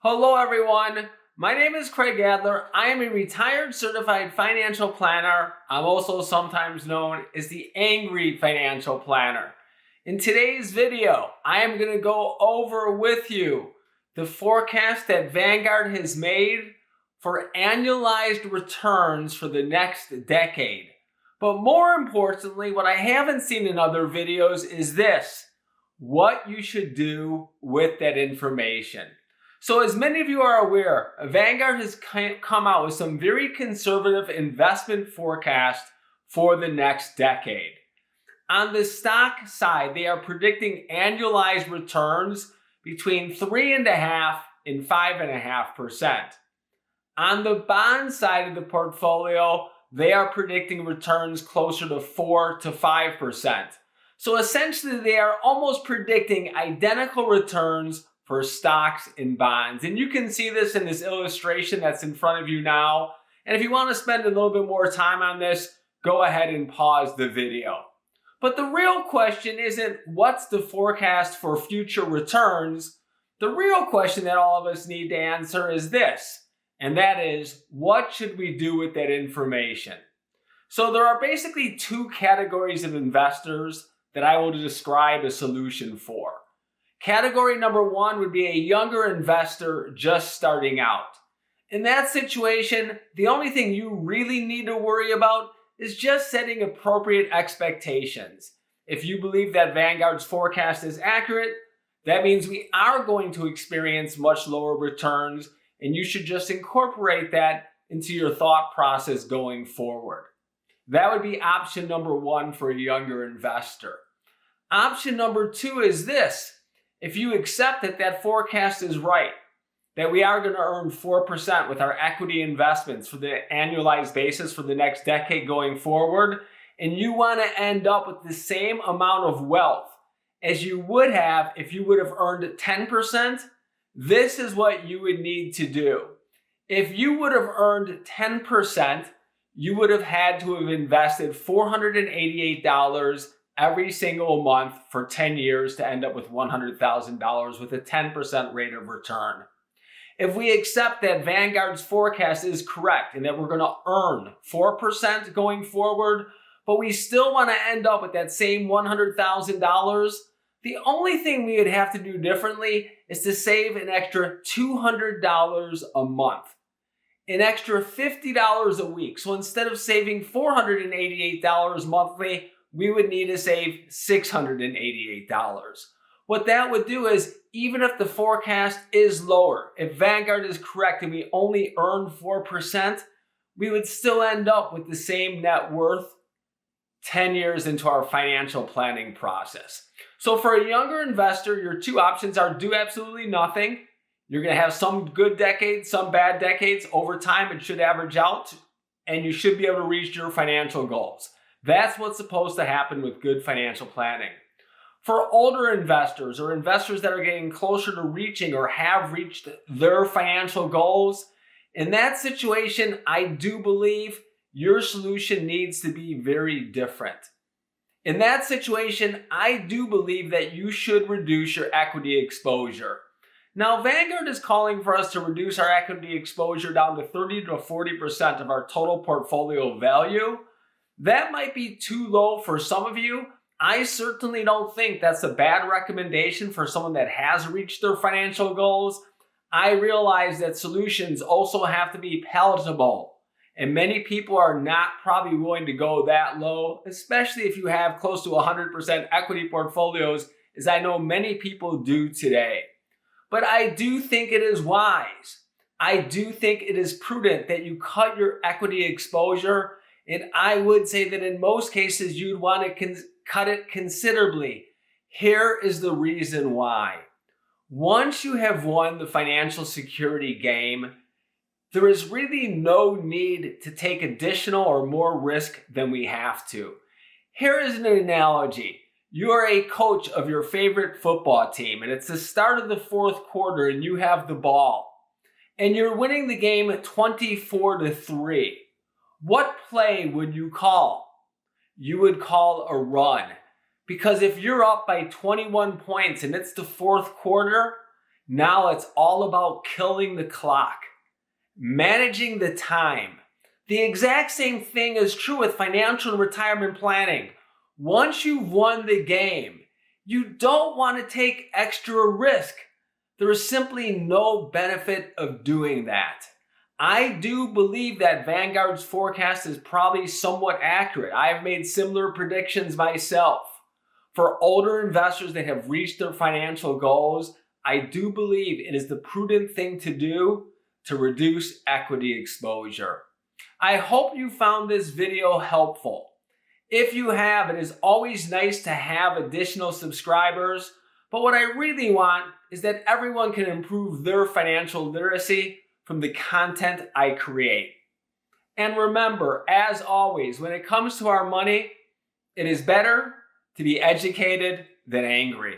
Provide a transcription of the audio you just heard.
Hello everyone, my name is Craig Adler. I am a retired certified financial planner. I'm also sometimes known as the Angry Financial Planner. In today's video, I am going to go over with you the forecast that Vanguard has made for annualized returns for the next decade. But more importantly, what I haven't seen in other videos is this: what you should do with that information. So as many of you are aware, Vanguard has come out with some very conservative investment forecasts for the next decade. On the stock side, they are predicting annualized returns between 3.5% and 5.5%. On the bond side of the portfolio, they are predicting returns closer to 4 to 5%. So essentially, they are almost predicting identical returns for stocks and bonds. And you can see this in this illustration that's in front of you now. And if you want to spend a little bit more time on this, go ahead and pause the video. But the real question isn't what's the forecast for future returns. The real question that all of us need to answer is this, and that is, what should we do with that information? So there are basically two categories of investors that I will describe a solution for. Category number one would be a younger investor just starting out. In that situation, the only thing you really need to worry about is just setting appropriate expectations. If you believe that Vanguard's forecast is accurate, that means we are going to experience much lower returns, and you should just incorporate that into your thought process going forward. That would be option number one for a younger investor. Option number two is this: if you accept that that forecast is right, that we are going to earn 4% with our equity investments for the annualized basis for the next decade going forward, and you want to end up with the same amount of wealth as you would have if you would have earned 10%, this is what you would need to do. If you would have earned 10%, you would have had to have invested $488 every single month for 10 years to end up with $100,000 with a 10% rate of return. If we accept that Vanguard's forecast is correct and that we're going to earn 4% going forward, but we still want to end up with that same $100,000, the only thing we would have to do differently is to save an extra $200 a month, an extra $50 a week. So instead of saving $488 monthly, we would need to save $688. What that would do is, even if the forecast is lower, if Vanguard is correct and we only earn 4%, we would still end up with the same net worth 10 years into our financial planning process. So for a younger investor, your two options are do absolutely nothing. You're going to have some good decades, some bad decades. Over time, it should average out, and you should be able to reach your financial goals. That's what's supposed to happen with good financial planning. For older investors or investors that are getting closer to reaching or have reached their financial goals, in that situation, I do believe your solution needs to be very different. In that situation, I do believe that you should reduce your equity exposure. Now, Vanguard is calling for us to reduce our equity exposure down to 30 to 40% of our total portfolio value. That might be too low for some of you. I certainly don't think that's a bad recommendation for someone that has reached their financial goals. I realize that solutions also have to be palatable, and many people are not probably willing to go that low, especially if you have close to 100% equity portfolios, as I know many people do today. But I do think it is wise. I do think it is prudent that you cut your equity exposure. And I would say that in most cases, you'd want to cut it considerably. Here is the reason why. Once you have won the financial security game, there is really no need to take additional or more risk than we have to. Here is an analogy. You are a coach of your favorite football team, and it's the start of the fourth quarter, and you have the ball, and you're winning the game 24-3. What play would you call? You would call a run. Because if you're up by 21 points and it's the fourth quarter, Now it's all about killing the clock, managing the time. The exact same thing is true with financial and retirement planning. Once you've won the game, you don't want to take extra risk. There is simply no benefit of doing that. I do believe that Vanguard's forecast is probably somewhat accurate. I've made similar predictions myself. For older investors that have reached their financial goals, I do believe it is the prudent thing to do to reduce equity exposure. I hope you found this video helpful. If you have, it is always nice to have additional subscribers, but what I really want is that everyone can improve their financial literacy from the content I create. And remember, as always, when it comes to our money, it is better to be educated than angry.